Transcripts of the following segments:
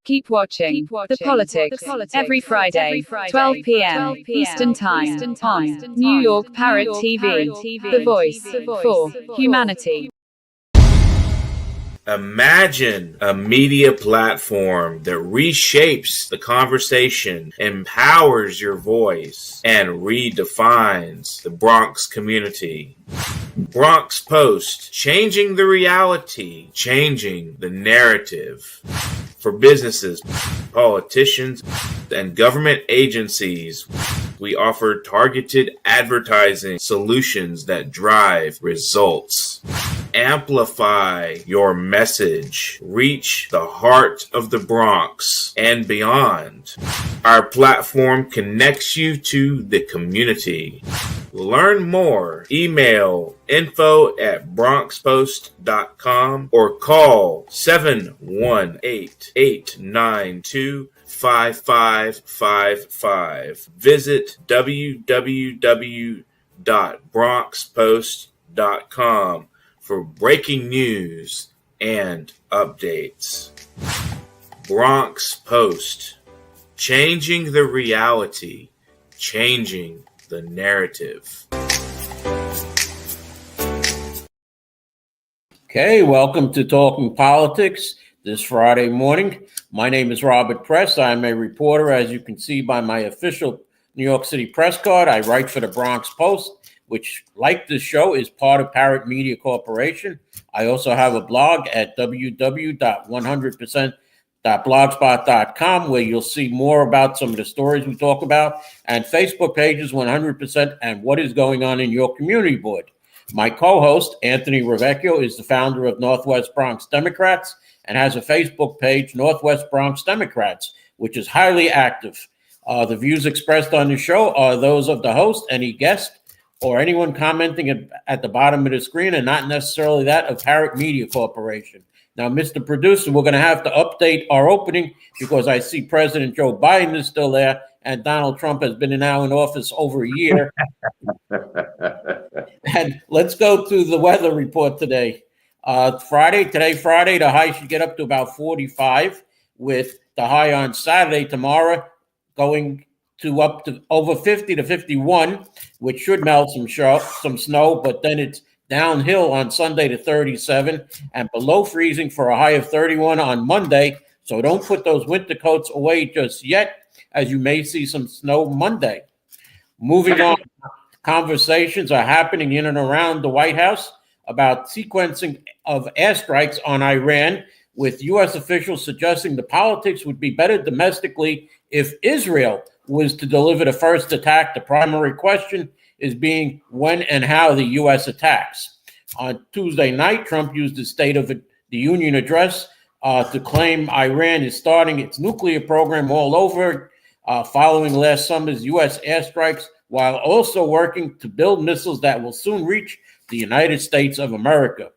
Keep watching The Politics every Friday, 12 p.m. Eastern Time on New York Parrot TV, the voice for humanity. Imagine a media platform that reshapes the conversation, empowers your voice, and redefines the Bronx community. Bronx Post, changing the reality, changing the narrative. For businesses, politicians, and government agencies, we offer targeted advertising solutions that drive results. Amplify your message. Reach the heart of the Bronx and beyond. Our platform connects you to the community. Learn more. Email info@bronxpost.com or call 718-892-5555. Visit www.bronxpost.com for breaking news and updates. Bronx Post, changing the reality, changing the narrative. Okay, welcome to Talking Politics this Friday morning. My name is Robert Press. I'm a reporter, as you can see by my official New York City press card. I write for the Bronx Post, which, like this show, is part of Parrot Media Corporation. I also have a blog at www.100%.blogspot.com, where you'll see more about some of the stories we talk about, and Facebook pages 100% and what is going on in your community board. My co-host, Anthony Rivieccio, is the founder of Northwest Bronx Democrats and has a Facebook page, Northwest Bronx Democrats, which is highly active. The views expressed on the show are those of the host, any guest, or anyone commenting at the bottom of the screen, and not necessarily that of Parrot Media Corporation. Now, Mr. Producer, we're going to have to update our opening because I see President Joe Biden is still there, and Donald Trump has been now in office over a year. And let's go to the weather report today. Friday, the high should get up to about 45, with the high on Saturday, tomorrow, going to up to over 50 to 51, which should melt some snow, but then it's downhill on Sunday to 37 and below freezing for a high of 31 on Monday. So don't put those winter coats away just yet, as you may see some snow Monday. Moving on, conversations are happening in and around the White House about sequencing of airstrikes on Iran, with U.S. officials suggesting the politics would be better domestically if Israel was to deliver the first attack. The primary question is being when and how the U.S. attacks. On Tuesday night, Trump used his State of the Union address to claim Iran is starting its nuclear program all over, following last summer's U.S. airstrikes, while also working to build missiles that will soon reach the United States of America.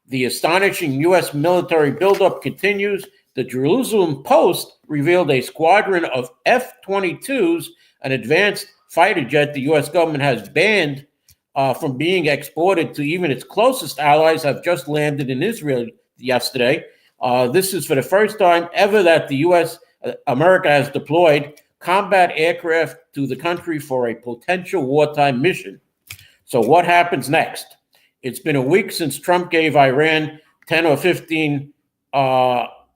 The astonishing U.S. military buildup continues. The Jerusalem Post revealed a squadron of F-22s, an advanced fighter jet the U.S. government has banned from being exported to even its closest allies, have just landed in Israel yesterday. This is for the first time ever that the America has deployed combat aircraft to the country for a potential wartime mission. So what happens next? It's been a week since Trump gave Iran 10 or 15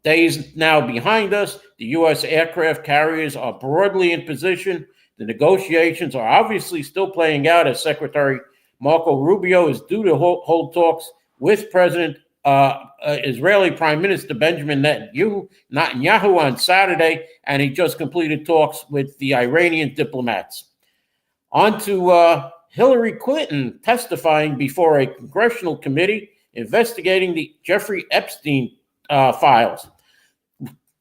days now behind us. The U.S. aircraft carriers are broadly in position. The negotiations are obviously still playing out, as Secretary Marco Rubio is due to hold talks with Israeli Prime Minister Benjamin Netanyahu on Saturday, and he just completed talks with the Iranian diplomats. On to Hillary Clinton testifying before a congressional committee investigating the Jeffrey Epstein files.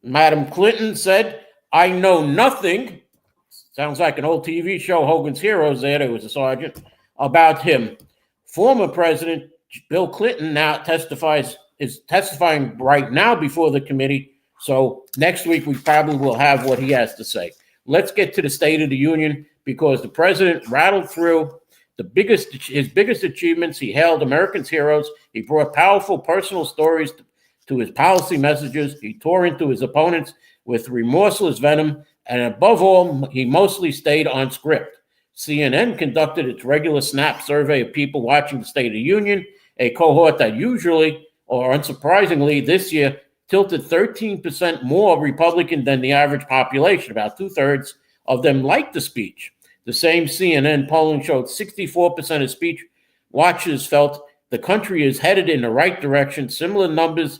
Madam Clinton said, "I know nothing," sounds like an old TV show, Hogan's Heroes there was a sergeant, about him. Former President Bill Clinton is testifying right now before the committee, so next week we probably will have what he has to say. Let's get to the State of the Union, because the president rattled through his biggest achievements. He hailed Americans' heroes. He brought powerful personal stories to his policy messages. He tore into his opponents with remorseless venom, and above all, he mostly stayed on script. CNN conducted its regular snap survey of people watching the State of the Union, a cohort that usually, or unsurprisingly this year, tilted 13% more Republican than the average population. About two-thirds of them liked the speech. The same CNN polling showed 64% of speech watchers felt the country is headed in the right direction, similar numbers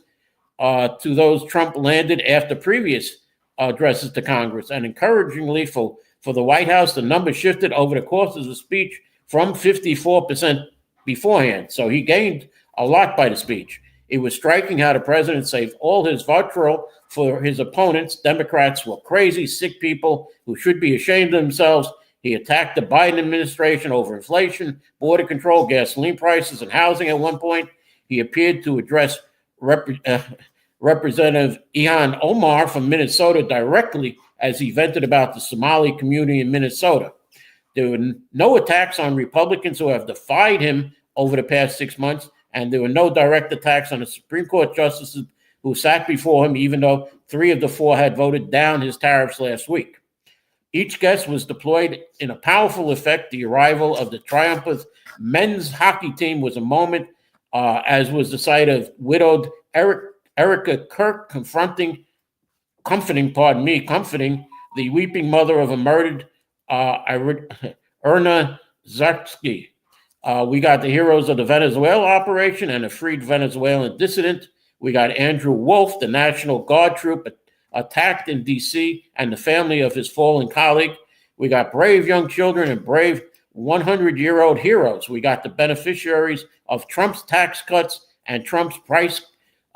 to those Trump landed after previous addresses to Congress. And encouragingly for the White House, the number shifted over the course of the speech from 54% beforehand. So he gained a lot by the speech. It was striking how the president saved all his vitriol for his opponents. Democrats were crazy, sick people who should be ashamed of themselves. He attacked the Biden administration over inflation, border control, gasoline prices, and housing at one point. He appeared to address Representative Ilhan Omar from Minnesota directly as he vented about the Somali community in Minnesota. There were no attacks on Republicans who have defied him over the past 6 months, and there were no direct attacks on the Supreme Court justices who sat before him, even though 3 of the 4 had voted down his tariffs last week. Each guest was deployed in a powerful effect. The arrival of the triumphant men's hockey team was a moment, as was the sight of widowed Erica Kirk comforting the weeping mother of a murdered Erna Zarsky. We got the heroes of the Venezuela operation and a freed Venezuelan dissident. We got Andrew Wolf, the National Guard troop attacked in D.C., and the family of his fallen colleague. We got brave young children and brave 100-year-old heroes. We got the beneficiaries of Trump's tax cuts and Trump's price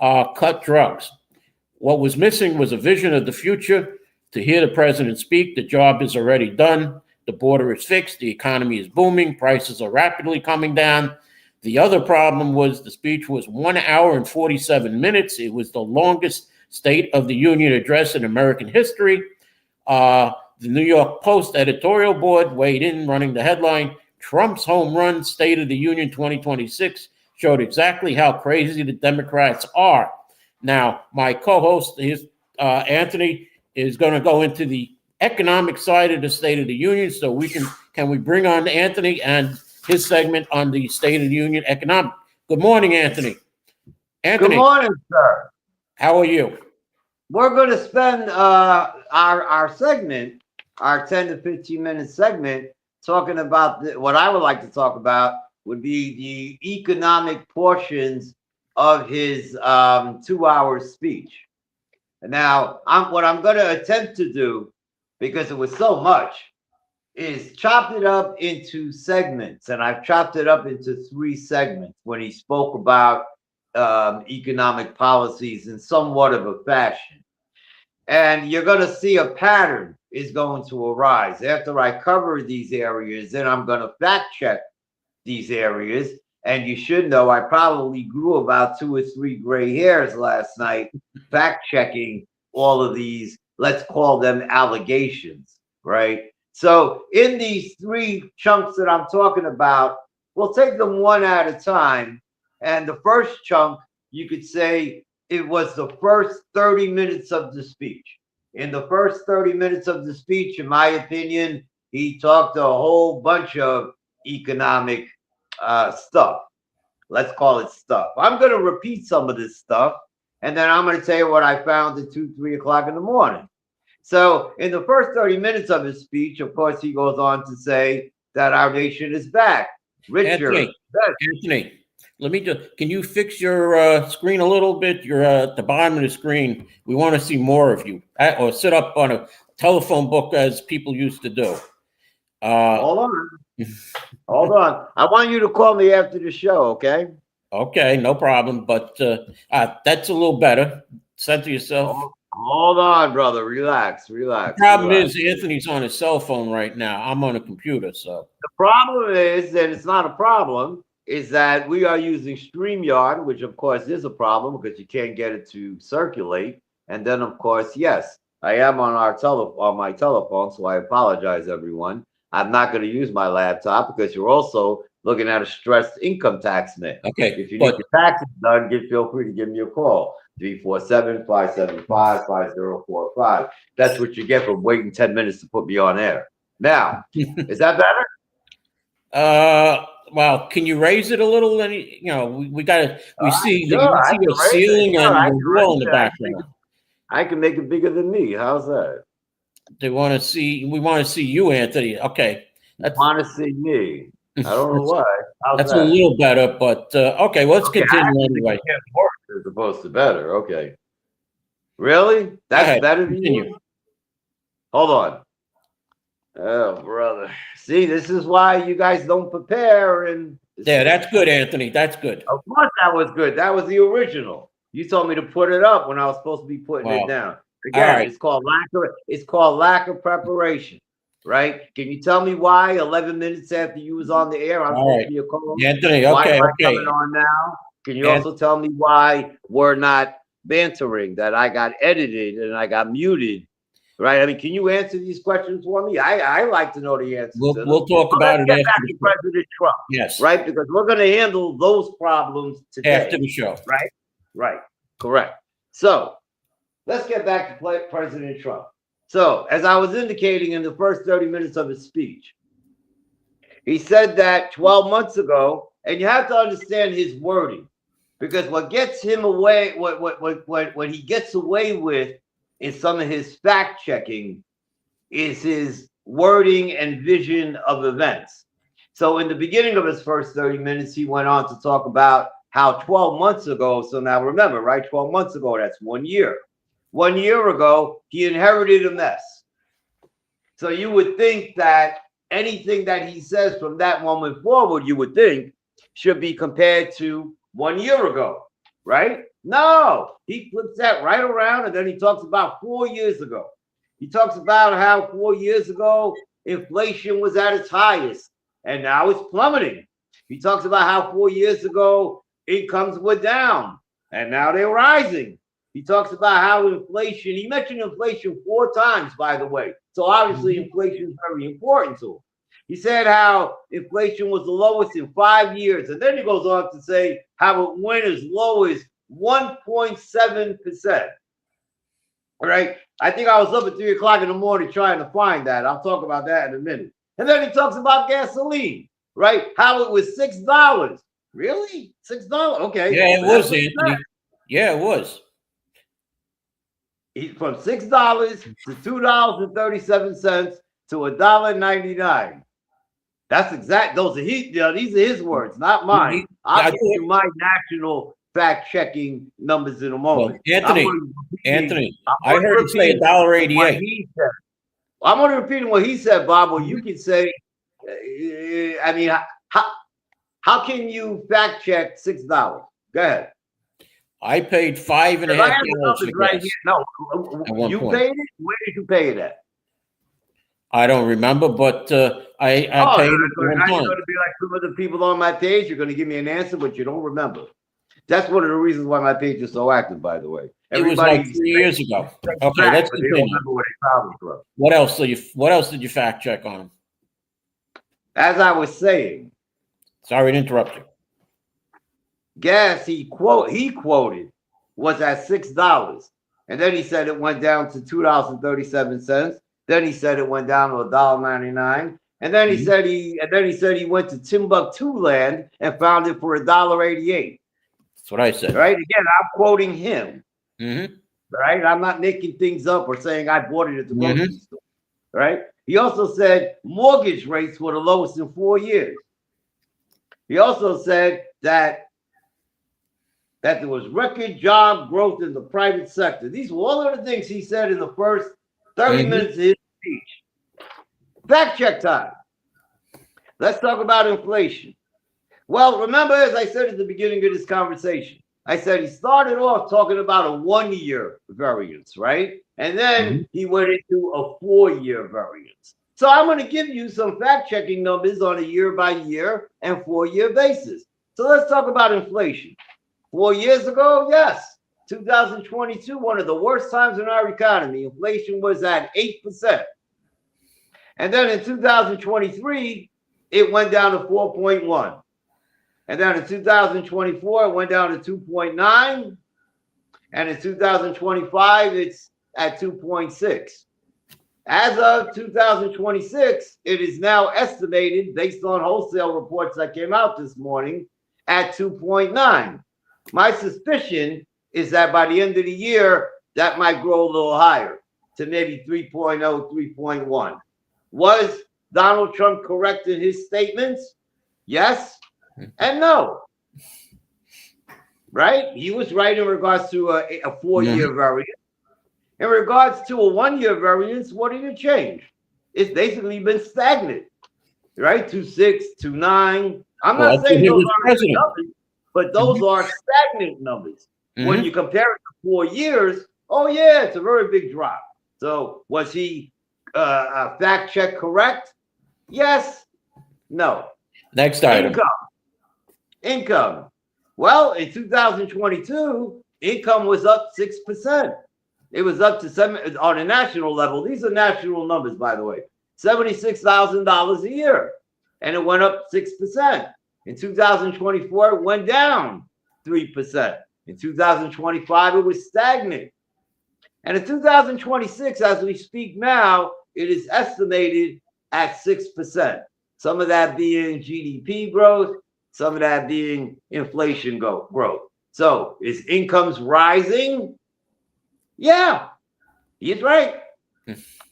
cut drugs. What was missing was a vision of the future. To hear the president speak, the job is already done. The border is fixed. The economy is booming. Prices are rapidly coming down. The other problem was the speech was 1 hour and 47 minutes. It was the longest State of the Union address in American history. The New York Post editorial board weighed in, running the headline, Trump's home run State of the Union 2026 showed exactly how crazy the Democrats are. Now, my co-host, Anthony, is going to go into the economic side of the State of the Union. So can we bring on Anthony and his segment on the State of the Union economic? Good morning, Anthony. Good morning, sir. How are you? We're going to spend our segment, our 10 to 15 minute segment, talking about what I would like to talk about would be the economic portions of his 2 hour speech. Now, what I'm going to attempt to do, because it was so much, is chop it up into segments. And I've chopped it up into 3 segments when he spoke about economic policies in somewhat of a fashion. And you're going to see a pattern is going to arise. After I cover these areas, then I'm going to fact check these areas. And you should know I probably grew about 2 or 3 gray hairs last night fact checking all of these, let's call them allegations, right? So in these 3 chunks that I'm talking about, we'll take them one at a time. And the first chunk, you could say it was the first 30 minutes of the speech. In the first 30 minutes of the speech, in my opinion, he talked a whole bunch of economic stuff. Let's call it stuff. I'm going to repeat some of this stuff, and then I'm going to tell you what I found at 2, 3 o'clock in the morning. So in the first 30 minutes of his speech, of course, he goes on to say that our nation is back. Richer. Anthony, can you fix your screen a little bit? You're at the bottom of the screen. We want to see more of you. Or sit up on a telephone book as people used to do. Hold on. Hold on. I want you to call me after the show, okay? Okay, no problem. But that's a little better. Center yourself. Hold on, brother. Relax. The problem is Anthony's on his cell phone right now. I'm on a computer, so. The problem is, and it's not a problem, is that we are using StreamYard, which of course is a problem because you can't get it to circulate. And then, of course, yes, I am on my telephone, so I apologize, everyone. I'm not going to use my laptop because you're also looking at a stressed income tax man. Okay. If you need your taxes done, feel free to give me a call. 347-575-5045. That's what you get for waiting 10 minutes to put me on air. Now, is that better? Well, can you raise it a little? We got to. We see Sure, you see the ceiling and the wall in the background. I can make it bigger than me. How's that? We want to see you, Anthony. Okay, Want to see me? I don't know why. That's a little better, but okay. Well, let's continue anyway. Worse as opposed to better. Okay. Really? That's better than you? Hold on. Oh, brother. See, this is why you guys don't prepare. And yeah, that's good, Anthony. That's good. Of course, that was good. That was the original. You told me to put it up when I was supposed to be putting it down. Again, it's called lack of preparation, right? Can you tell me why 11 minutes after you was on the air, I'm supposed to be a co-host? Anthony, why am I coming on now? Can you also tell me why we're not bantering, that I got edited and I got muted? Right? I mean, can you answer these questions for me? I like to know the answers. We'll talk about it after President Trump. Yes. Right? Because we're going to handle those problems today. After the show. Right? Right. Correct. So let's get back to President Trump. So as I was indicating in the first 30 minutes of his speech, he said that 12 months ago, and you have to understand his wording, because what gets him away, what he gets away with in some of his fact checking is his wording and vision of events. So in the beginning of his first 30 minutes, he went on to talk about how 12 months ago, so now remember, right, 12 months ago, that's 1 year. 1 year ago, he inherited a mess. So you would think that anything that he says from that moment forward, you would think should be compared to 1 year ago, right? No, he flips that right around, and then he talks about 4 years ago. He talks about how 4 years ago, inflation was at its highest, and now it's plummeting. He talks about how 4 years ago, incomes were down, and now they're rising. He talks about how inflation, he mentioned inflation 4 times, by the way. So obviously inflation is very important to him. He said how inflation was the lowest in 5 years. And then he goes on to say how it went as low as 1.7%. All right. I think I was up at 3 o'clock in the morning trying to find that. I'll talk about that in a minute. And then he talks about gasoline, right? How it was $6. Really? $6? Okay. Yeah, it was, Anthony. Yeah, it was. From $6 to $2.37 to $1.99. That's exact. These are his words, not mine. I'll give you my national fact-checking numbers in a moment. Well, Anthony, I heard him say $1.88. I'm only repeating what he said, Bob. Well, you can say, I mean, how can you fact-check $6? Go ahead. I paid $5.50 for gas. No, you paid it? Where did you pay it at? I don't remember, but I paid it one time. You're going to be like some of the people on my page. You're going to give me an answer, but you don't remember. That's one of the reasons why my page is so active, by the way. It was like 3 years ago. Okay, let's continue. What else did you fact check on him? As I was saying. Sorry to interrupt you. Gas he quoted was at $6, and then he said it went down to $2.37. Then he said it went down to $1.99, and then he said he went to Timbuktu land and found it for $1.88. That's what I said. Right? Again, I'm quoting him. Right? I'm not making things up or saying I bought it at the grocery store. Right? He also said mortgage rates were the lowest in 4 years. He also said that there was record job growth in the private sector. These were all of the things he said in the first 30 minutes of his speech. Fact check time. Let's talk about inflation. Well, remember, as I said at the beginning of this conversation, I said he started off talking about a 1 year variance, right? And then he went into a 4 year variance. So I'm going to give you some fact checking numbers on a year by year and 4 year basis. So let's talk about inflation. 4 years ago, yes, 2022, one of the worst times in our economy. Inflation was at 8%. And then in 2023, it went down to 4.1. And then in 2024, it went down to 2.9. And in 2025, it's at 2.6. As of 2026, it is now estimated, based on wholesale reports that came out this morning, at 2.9. My suspicion is that by the end of the year, that might grow a little higher to maybe 3.0, 3.1. Was Donald Trump correct in his statements? Yes and no. Right? He was right in regards to a 4-year variance. In regards to a 1-year variance, what did it change? It's basically been stagnant, right? 2.6, 2.9. I'm not saying those aren't good numbers, but those are stagnant numbers. When you compare it to 4 years, oh yeah, it's a very big drop. So was he fact check correct? Yes, no. Next item. Income. Well, in 2022, income was up 6%. It was up to 7 on a national level. These are national numbers, by the way. $76,000 a year, and it went up 6%. In 2024, it went down 3%. In 2025, it was stagnant. And in 2026, as we speak now, it is estimated at 6%. Some of that being GDP growth, some of that being inflation growth. So is incomes rising? Yeah, he's right.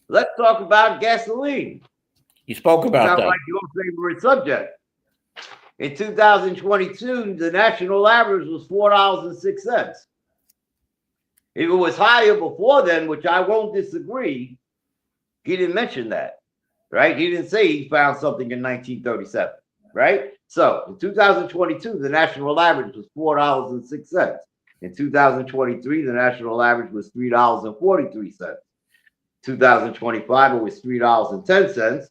Let's talk about gasoline. You spoke about that. Like your favorite subject. In 2022, the national average was $4.06. If it was higher before then, which I won't disagree, he didn't mention that, right? He didn't say he found something in 1937, right? So in 2022, the national average was $4.06. In 2023, the national average was $3.43. 2025, it was $3.10.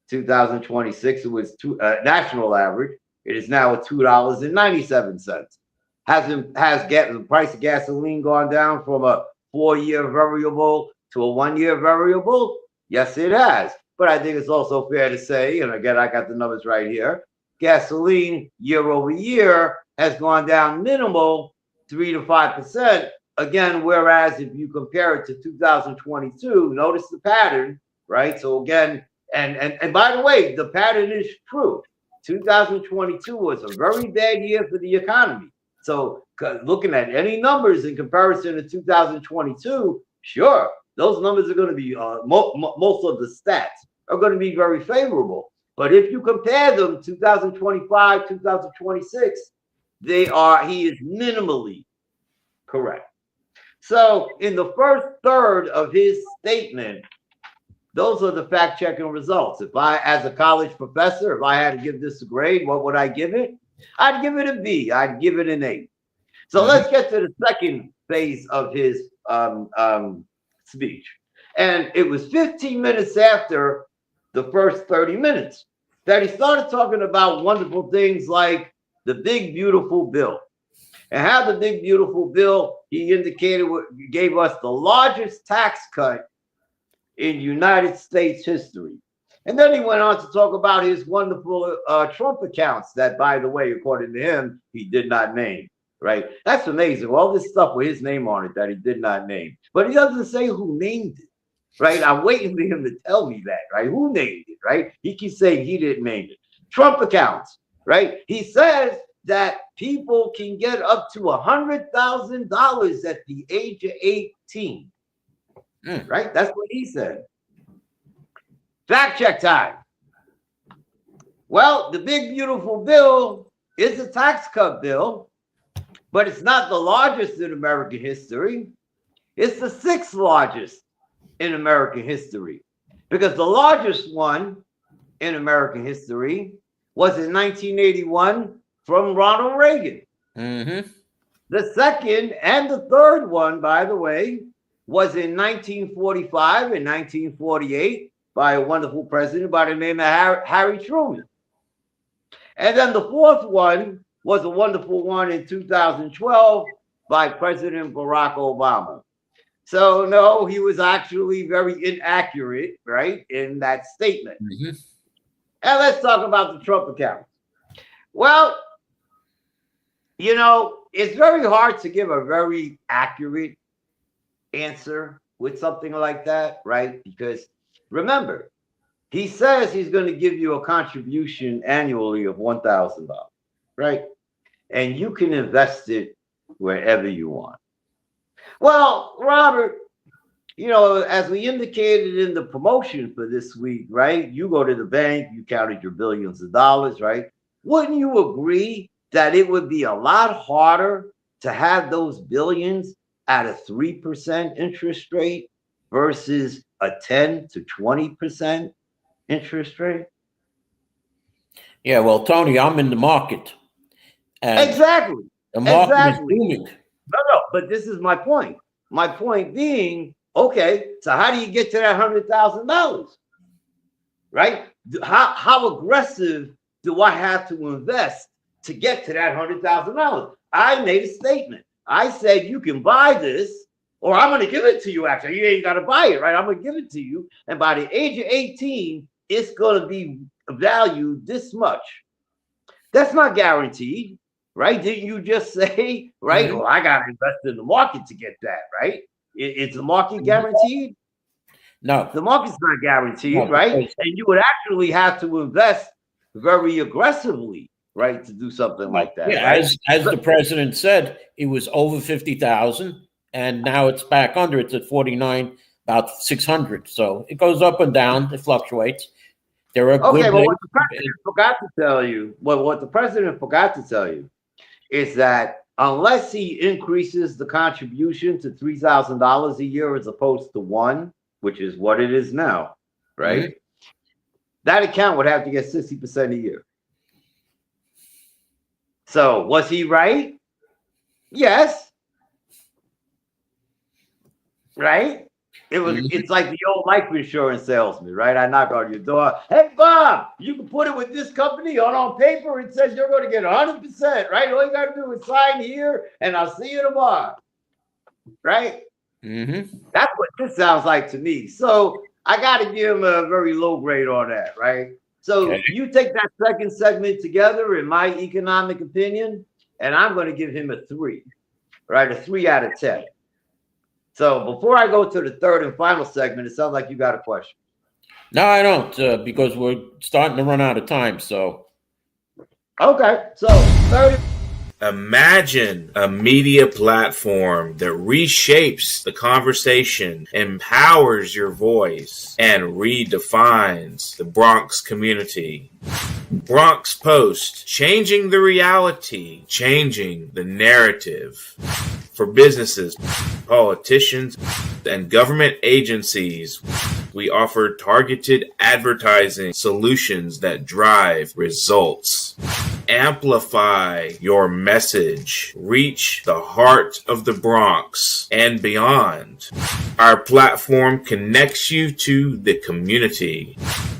2026, it was national average. It is now at $2.97. Has the price of gasoline gone down from a 4-year variable to a 1-year variable? Yes, it has. But I think it's also fair to say, and again, I got the numbers right here, gasoline year over year has gone down minimal 3 to 5%. Again, whereas if you compare it to 2022, notice the pattern, right? So again, and by the way, the pattern is true. 2022 was a very bad year for the economy. So looking at any numbers in comparison to 2022, sure, those numbers are going to be, most of the stats are going to be very favorable. But if you compare them, 2025, 2026, he is minimally correct. So in the first third of his statement, those are the fact-checking results. If I, as a college professor, if I had to give this a grade, what would I give it? I'd give it a B. I'd give it an A. So let's get to the second phase of his speech. And it was 15 minutes after the first 30 minutes that he started talking about wonderful things like the big, beautiful bill. And how the big, beautiful bill, he indicated, gave us the largest tax cut in United States history. And then he went on to talk about his wonderful Trump accounts that, by the way, according to him, he did not name, right? That's amazing. All this stuff with his name on it that he did not name. But he doesn't say who named it, right? I'm waiting for him to tell me that, right? Who named it, right? He keeps saying he didn't name it. Trump accounts, right? He says that people can get up to $100,000 at the age of 18. Right? That's what he said. Fact check time. Well, the big, beautiful bill is a tax cut bill, but it's not the largest in American history. It's the 6th largest in American history, because the largest one in American history was in 1981 from Ronald Reagan. The second and the third one, by the way, was in 1945 and 1948 by a wonderful president by the name of Harry Truman. And then the fourth one was a wonderful one in 2012 by President Barack Obama. So no, he was actually very inaccurate, right, in that statement. And let's talk about the Trump account. Well, you know, it's very hard to give a very accurate answer with something like that, right? Because remember, he says he's going to give you a contribution annually of $1,000, right? And you can invest it wherever you want. Well, Robert, you know, as we indicated in the promotion for this week, right? You go to the bank, you counted your billions of dollars, right? Wouldn't you agree that it would be a lot harder to have those billions at a 3% interest rate versus a 10 to 20% interest rate? Yeah, well, Tony, I'm in the market. And Exactly. the market Exactly. is booming. No, but this is my point. My point being, okay, so how do you get to that $100,000? Right? How aggressive do I have to invest to get to that $100,000? I made a statement. I said you can buy this, or I'm going to give it to you. Actually, you ain't got to buy it, right? I'm going to give it to you, and by the age of 18, it's going to be valued this much. That's not guaranteed, right? Didn't you just say, right? Mm-hmm. Well, I got to invest in the market to get that, right? Is the market guaranteed? No. The market's not guaranteed, No, right? And you would actually have to invest very aggressively, right, to do something like that. Yeah, right? as the president said, it was over 50,000, and now it's back under. It's at 49, about 600. So it goes up and down. It fluctuates. There are Okay, good well, days. what the president forgot to tell you, what the president forgot to tell you is that unless he increases the contribution to $3,000 a year as opposed to $1,000, which is what it is now, right? Mm-hmm. That account would have to get 60% a year. So was he right? Yes. Right? It's like the old life insurance salesman, right? I knock on your door. Hey, Bob, you can put it with this company on paper. It says you're going to get 100%, right? All you got to do is sign here, and I'll see you tomorrow. Right? Mm-hmm. That's what this sounds like to me. So I got to give him a very low grade on that, right? So you take that second segment together, in my economic opinion, and I'm going to give him a 3, right? A 3 out of 10. So before I go to the third and final segment, it sounds like you got a question. No, I don't, because we're starting to run out of time. So, okay, so third. Imagine a media platform that reshapes the conversation, empowers your voice, and redefines the Bronx community. Bronx Post, changing the reality, changing the narrative. For businesses, politicians, and government agencies, we offer targeted advertising solutions that drive results. Amplify your message. Reach the heart of the Bronx and beyond. Our platform connects you to the community.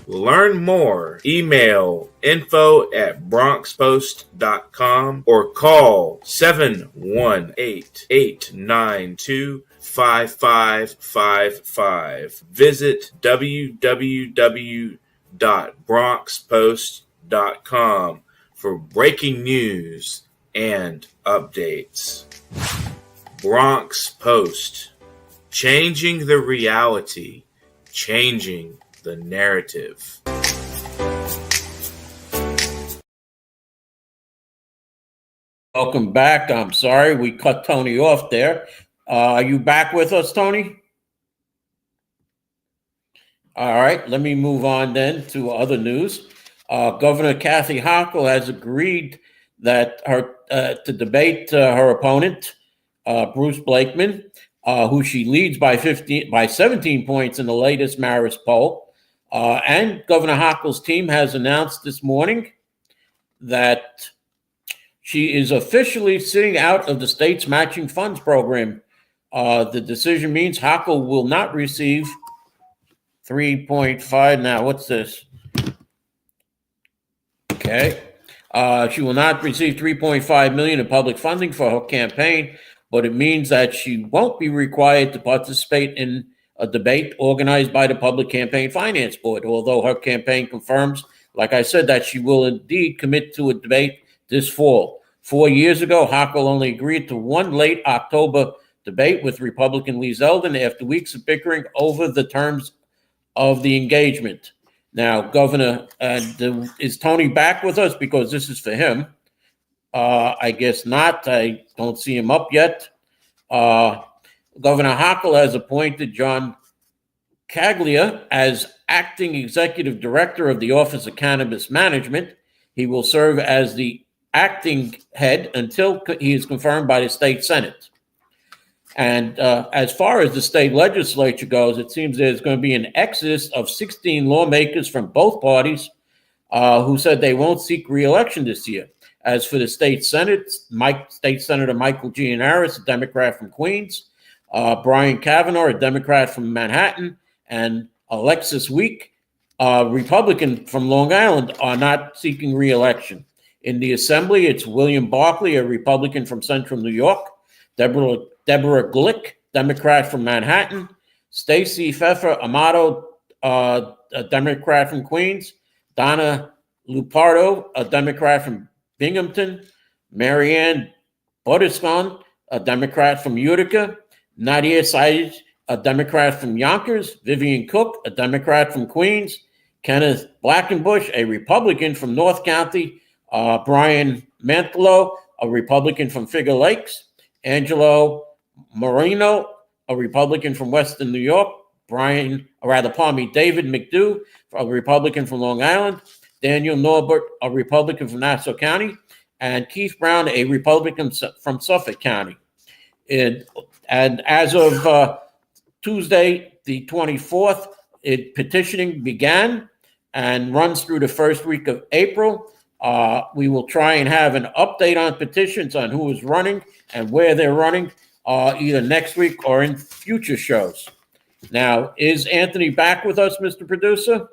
Learn more. Email info@bronxpost.com or call 718-892-5555. Visit www.bronxpost.com for breaking news and updates. Bronx Post, changing the reality, changing the narrative. welcome back. I'm sorry we cut Tony off there. Are you back with us, Tony? All right, let me move on then to other news. Governor Kathy Hochul has agreed that to debate her opponent, Bruce Blakeman, who she leads by 17 points in the latest Marist poll. And Governor Hochul's team has announced this morning that she is officially sitting out of the state's matching funds program. The decision means Hochul will not receive 3.5. Now, what's this? Okay. She will not receive $3.5 million in public funding for her campaign, but it means that she won't be required to participate in a debate organized by the Public Campaign Finance Board, although her campaign confirms, like I said, that she will indeed commit to a debate this fall. 4 years ago, Hochul only agreed to one late October debate with Republican Lee Zeldin after weeks of bickering over the terms of the engagement. Now, Governor, is Tony back with us? Because this is for him. I guess not. I don't see him up yet. Governor Hochul has appointed John Caglia as acting executive director of the Office of Cannabis Management. He will serve as the acting head until he is confirmed by the state Senate. And as far as the state legislature goes, it seems there's going to be an exodus of 16 lawmakers from both parties who said they won't seek re-election this year. As for the state Senate, State Senator Michael Gianaris, a Democrat from Queens, Brian Kavanaugh, a Democrat from Manhattan, and Alexis Week, a Republican from Long Island, are not seeking re-election. In the Assembly, it's William Barkley, a Republican from Central New York, Deborah Glick, Democrat from Manhattan, Stacey Pfeffer Amato, a Democrat from Queens, Donna Lupardo, a Democrat from Binghamton, Marianne Bodiscon, a Democrat from Utica, Nadia Said, a Democrat from Yonkers, Vivian Cook, a Democrat from Queens, Kenneth Blackenbush, a Republican from North County, Brian Mantlo, a Republican from Figure Lakes, Angelo Moreno, a Republican from Western New York, David McDew, a Republican from Long Island, Daniel Norbert, a Republican from Nassau County, and Keith Brown, a Republican from Suffolk County. And as of Tuesday, the 24th, petitioning began and runs through the first week of April. We will try and have an update on petitions on who is running and where they're running, either next week or in future shows. Now, is Anthony back with us, Mr. Producer?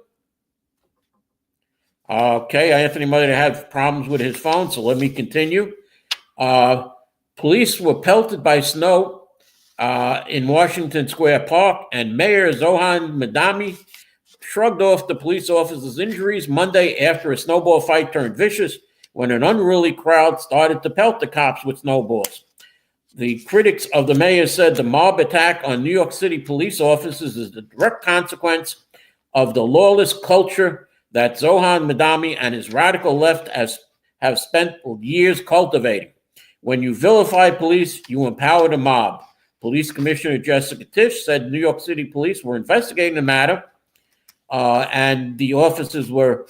Okay, Anthony might have problems with his phone, so let me continue. Police were pelted by snow in Washington Square Park, and Mayor Zohan Madami shrugged off the police officers' injuries Monday after a snowball fight turned vicious when an unruly crowd started to pelt the cops with snowballs. The critics of the mayor said the mob attack on New York City police officers is the direct consequence of the lawless culture that Zohan Madami and his radical left have spent years cultivating. When you vilify police, you empower the mob. Police Commissioner Jessica Tisch said New York City police were investigating the matter, and the officers were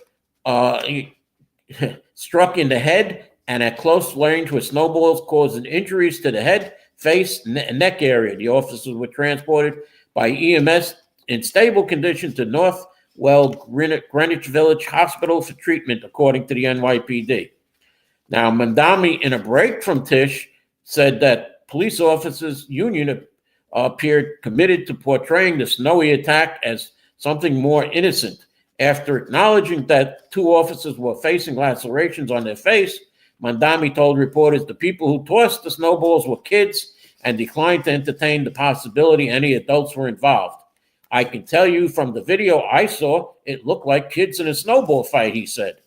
struck in the head and at close range with snowballs, causing injuries to the head, face, and neck area. The officers were transported by EMS in stable condition to Northwell Greenwich Village Hospital for treatment, according to the NYPD. Now, Mandami, in a break from Tisch, said that police officers' union appeared committed to portraying the snowy attack as something more innocent. After acknowledging that two officers were facing lacerations on their face, Mandami told reporters the people who tossed the snowballs were kids and declined to entertain the possibility any adults were involved. I can tell you from the video I saw, it looked like kids in a snowball fight, he said.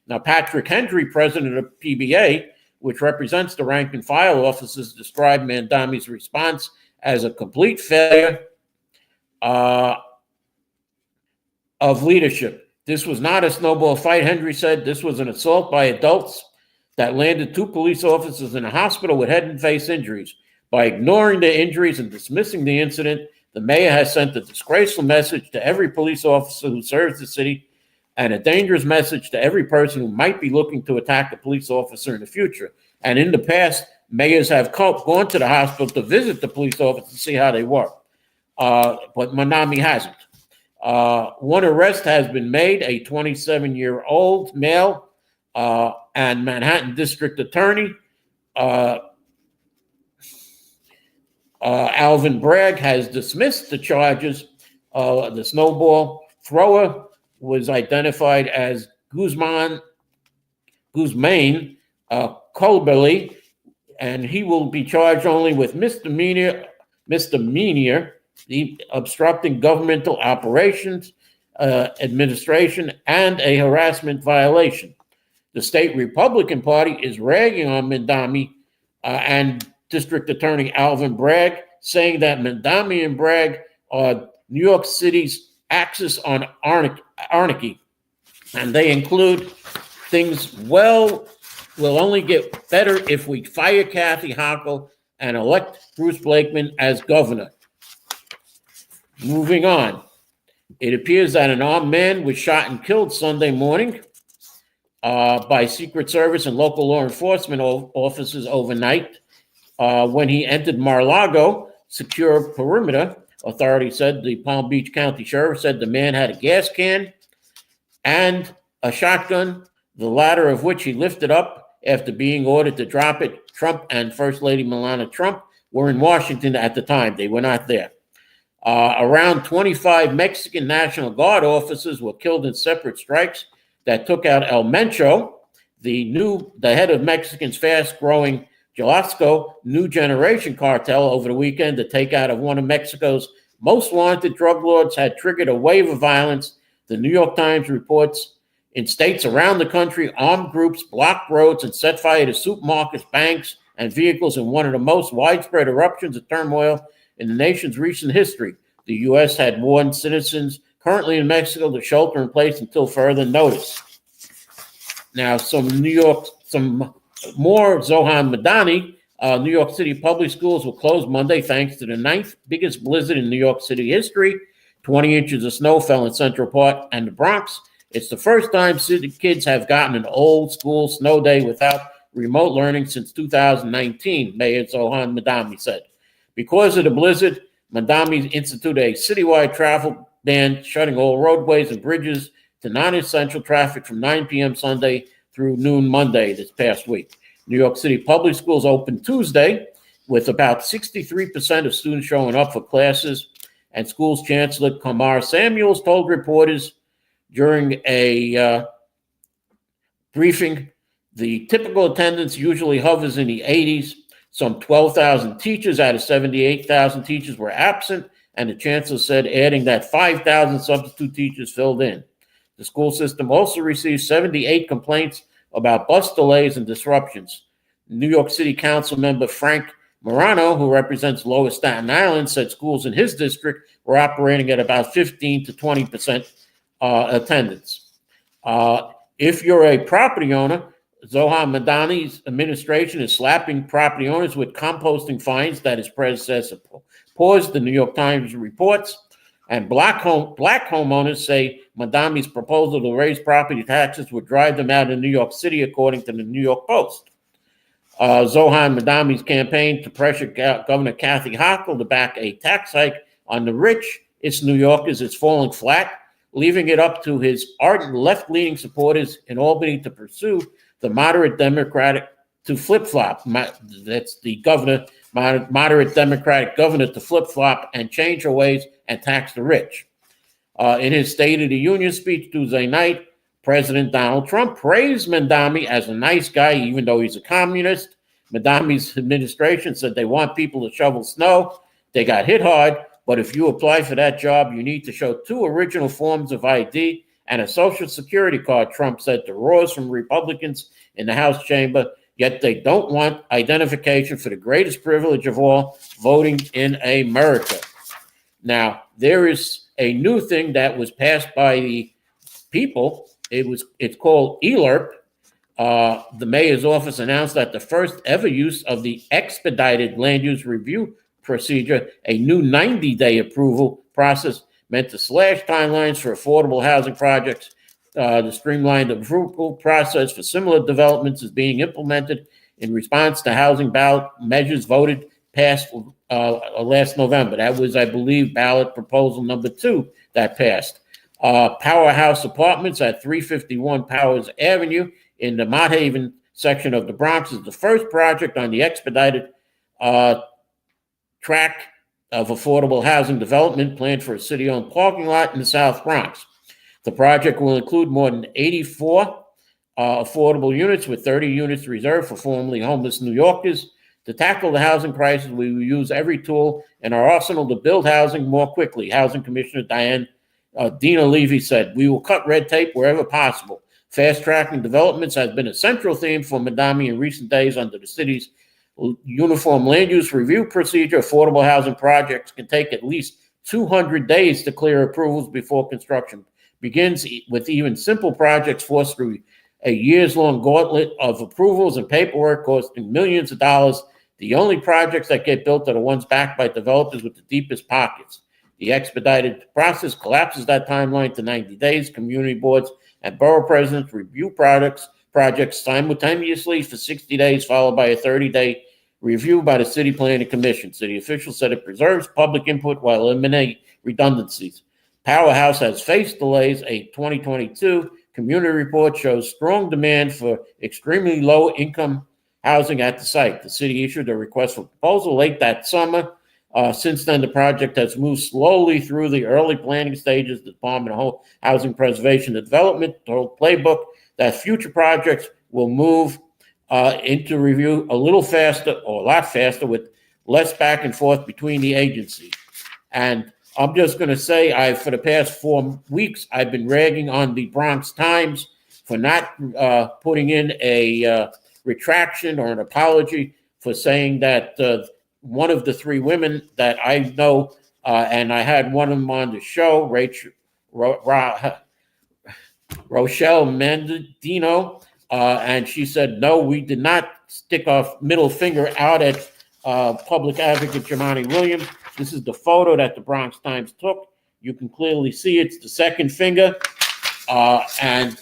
Now, Patrick Hendry, president of PBA, which represents the rank and file officers, described Mandami's response as a complete failure of leadership. This was not a snowball fight, Hendry said. This was an assault by adults that landed two police officers in a hospital with head and face injuries. By ignoring the injuries and dismissing the incident, the mayor has sent a disgraceful message to every police officer who serves the city and a dangerous message to every person who might be looking to attack a police officer in the future. And in the past, mayors have gone to the hospital to visit the police officers to see how they work. But Mandami hasn't. One arrest has been made, a 27-year-old male and Manhattan District Attorney Alvin Bragg has dismissed the charges. The snowball thrower was identified as Guzman Colberly, and he will be charged only with misdemeanor, the obstructing governmental operations, administration, and a harassment violation. The state Republican Party is ragging on Mandami and District Attorney Alvin Bragg, saying that Mandami and Bragg are New York City's axis on anarchy. And they include things, will only get better if we fire Kathy Hochul and elect Bruce Blakeman as governor. Moving on. It appears that an armed man was shot and killed Sunday morning by Secret Service and local law enforcement officers overnight when he entered Mar-a-Lago secure perimeter. Authorities said, the Palm Beach County Sheriff said the man had a gas can and a shotgun, the latter of which he lifted up after being ordered to drop it. Trump and First Lady Melania Trump were in Washington at the time. They were not there. Around 25 Mexican National Guard officers were killed in separate strikes that took out El Mencho, the head of Mexican's fast-growing Jalisco New Generation cartel over the weekend. The takeout of one of Mexico's most wanted drug lords had triggered a wave of violence. The New York Times reports in states around the country, armed groups blocked roads and set fire to supermarkets, banks, and vehicles in one of the most widespread eruptions of turmoil in the nation's recent history. The U.S. had warned citizens currently in Mexico to shelter in place until further notice. Now, some more Zohan Madani. New York City public schools were closed Monday thanks to the 9th biggest blizzard in New York City history. 20 inches of snow fell in Central Park and the Bronx. It's the first time city kids have gotten an old school snow day without remote learning since 2019, Mayor Zohan Madani said. Because of the blizzard, Madani instituted a citywide travel ban, shutting all roadways and bridges to non-essential traffic from 9 p.m. Sunday through noon Monday this past week. New York City public schools opened Tuesday with about 63% of students showing up for classes, and schools chancellor Kamar Samuels told reporters during a briefing the typical attendance usually hovers in the 80s. Some 12,000 teachers out of 78,000 teachers were absent, and the chancellor said, adding that 5,000 substitute teachers filled in. The school system also received 78 complaints about bus delays and disruptions. New York City Council member Frank Morano, who represents Lower Staten Island, said schools in his district were operating at about 15 to 20% attendance. If you're a property owner, Zohan Madani's administration is slapping property owners with composting fines that his predecessor paused, the New York Times reports. And black homeowners say Madani's proposal to raise property taxes would drive them out of New York City, according to the New York Post. Zohan Madani's campaign to pressure Governor Kathy Hochul to back a tax hike on the rich, its New Yorkers, is falling flat, leaving it up to his ardent left-leaning supporters in Albany to pursue the moderate Democratic to flip-flop. That's the governor, moderate Democratic governor, to flip-flop and change her ways and tax the rich. In his State of the Union speech Tuesday night, President Donald Trump praised Madani as a nice guy, even though he's a communist. Madani's administration said they want people to shovel snow. They got hit hard, but if you apply for that job, you need to show 2 original forms of ID and a Social Security card, Trump said to roars from Republicans in the House chamber, yet they don't want identification for the greatest privilege of all, voting in America. Now, there is a new thing that was passed by the people. It's called ELERP. The mayor's office announced that the first ever use of the expedited land use review procedure, a new 90-day approval process meant to slash timelines for affordable housing projects. The streamlined approval process for similar developments is being implemented in response to housing ballot measures passed last November. That was, I believe, ballot proposal number 2 that passed. Powerhouse Apartments at 351 Powers Avenue in the Mott Haven section of the Bronx is the first project on the expedited track of affordable housing development planned for a city-owned parking lot in the South Bronx. The project will include more than 84 affordable units, with 30 units reserved for formerly homeless New Yorkers. To tackle the housing crisis, we will use every tool in our arsenal to build housing more quickly, Housing Commissioner Dina Levy said. We will cut red tape wherever possible. Fast-tracking developments has been a central theme for Madami in recent days under the city's uniform land use review procedure. Affordable housing projects can take at least 200 days to clear approvals before construction begins, with even simple projects forced through a years-long gauntlet of approvals and paperwork costing millions of dollars. The only projects that get built are the ones backed by developers with the deepest pockets. The expedited process collapses that timeline to 90 days. Community boards and borough presidents review projects simultaneously for 60 days, followed by a 30-day review by the City Planning Commission. City officials said it preserves public input while eliminating redundancies. Powerhouse has faced delays. A 2022 community report shows strong demand for extremely low-income housing at the site. The city issued a request for proposal late that summer. Since then, the project has moved slowly through the early planning stages. The Department of Housing Preservation and Development told Playbook that future projects will move into review a little faster, or a lot faster, with less back and forth between the agencies. And I'm just going to say, for the past 4 weeks, I've been ragging on the Bronx Times for not putting in a retraction or an apology for saying that one of the 3 women that I know, and I had one of them on the show, Rochelle Mendino, and she said, no, we did not stick our middle finger out at public advocate Jumaane Williams. This is the photo that the Bronx Times took. You can clearly see it's the second finger. And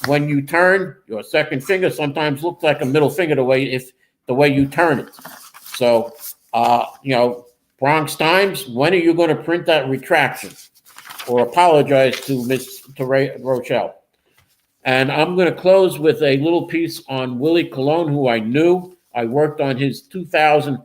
when you turn, your second finger sometimes looks like a middle finger the way you turn it. So, Bronx Times, when are you going to print that retraction or apologize to Rochelle? And I'm going to close with a little piece on Willie Colon, who I knew. I worked on his 2000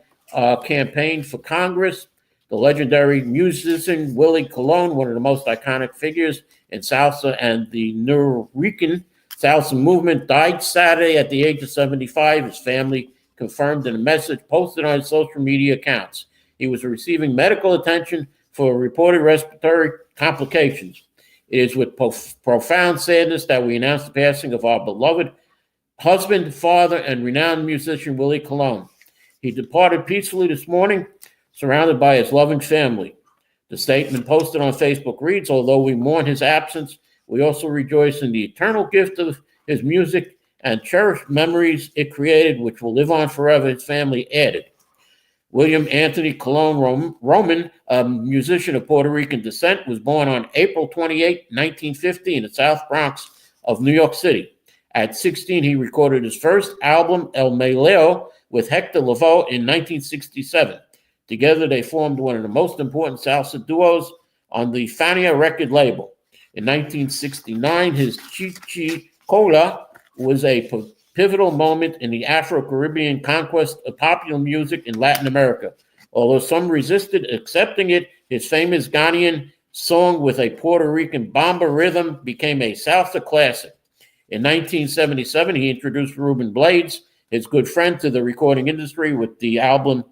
campaign for Congress. The legendary musician Willie Colon, one of the most iconic figures in salsa and the New Rican salsa movement, died Saturday at the age of 75. His family confirmed in a message posted on his social media accounts. He was receiving medical attention for reported respiratory complications. It is with profound sadness that we announce the passing of our beloved husband, father, and renowned musician, Willie Colon. He departed peacefully this morning, surrounded by his loving family. The statement posted on Facebook reads, although we mourn his absence, we also rejoice in the eternal gift of his music and cherish memories it created, which will live on forever, his family added. William Anthony Colon Roman, a musician of Puerto Rican descent, was born on April 28, 1950 in the South Bronx of New York City. At 16, he recorded his first album, El Meleo, with Hector Lavoe in 1967. Together, they formed one of the most important salsa duos on the Fania record label. In 1969, his Chichi Cola was a pivotal moment in the Afro-Caribbean conquest of popular music in Latin America. Although some resisted accepting it, his famous Ghanaian song with a Puerto Rican bamba rhythm became a salsa classic. In 1977, he introduced Ruben Blades, his good friend, to the recording industry with the album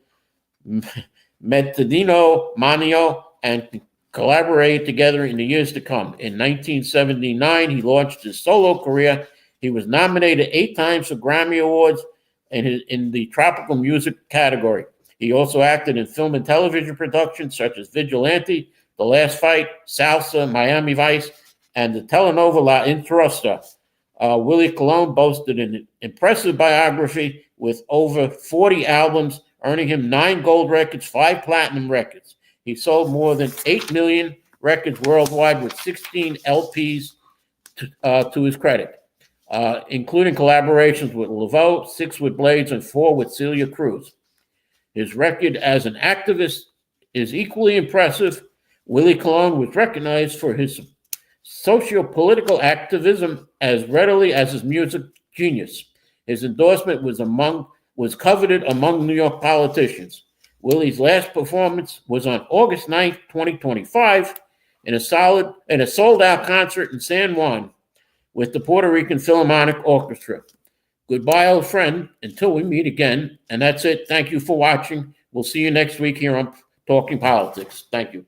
Metadino Manio, and collaborated together in the years to come. In 1979, he launched his solo career. He was nominated 8 times for Grammy Awards in the tropical music category. He also acted in film and television productions such as Vigilante, The Last Fight, Salsa, Miami Vice, and the telenovela La Intrusta. Willie Colon boasted an impressive biography with over 40 albums, earning him 9 gold records, 5 platinum records. He sold more than 8 million records worldwide with 16 LPs to his credit, including collaborations with Laveau, 6 with Blades, and 4 with Celia Cruz. His record as an activist is equally impressive. Willie Colon was recognized for his socio-political activism as readily as his music genius. His endorsement was coveted among New York politicians. Willie's last performance was on August 9th, 2025, in a sold-out concert in San Juan with the Puerto Rican Philharmonic Orchestra. Goodbye, old friend, until we meet again. And that's it. Thank you for watching. We'll see you next week here on Talking Politics. Thank you.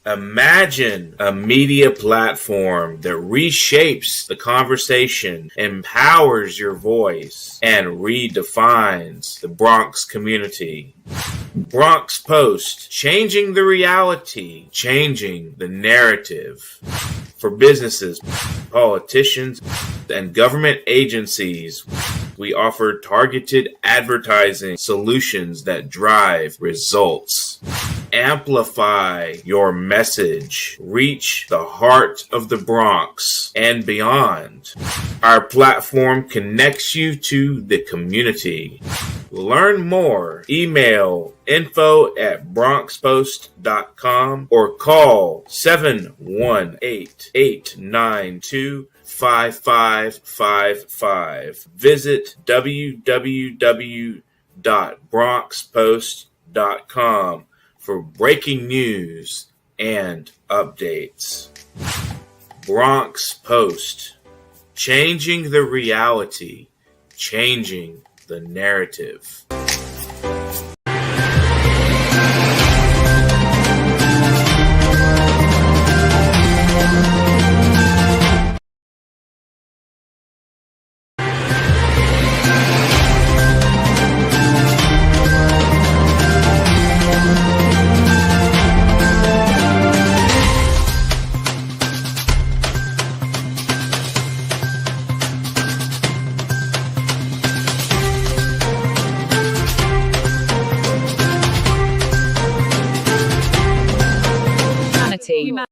Imagine a media platform that reshapes the conversation, empowers your voice, and redefines the Bronx community. Bronx Post, changing the reality, changing the narrative. For businesses, politicians, and government agencies, we offer targeted advertising solutions that drive results. Amplify your message. Reach the heart of the Bronx and beyond. Our platform connects you to the community. Learn more. Email info@bronxpost.com or call 718-892-5555. Visit www.bronxpost.com for breaking news and updates. Bronx Post, changing the reality, changing the narrative.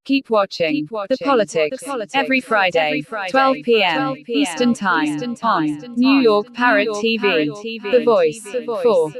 Keep watching The Politics every Friday, 12 p.m. Eastern Time on New York Parrot TV, the voice for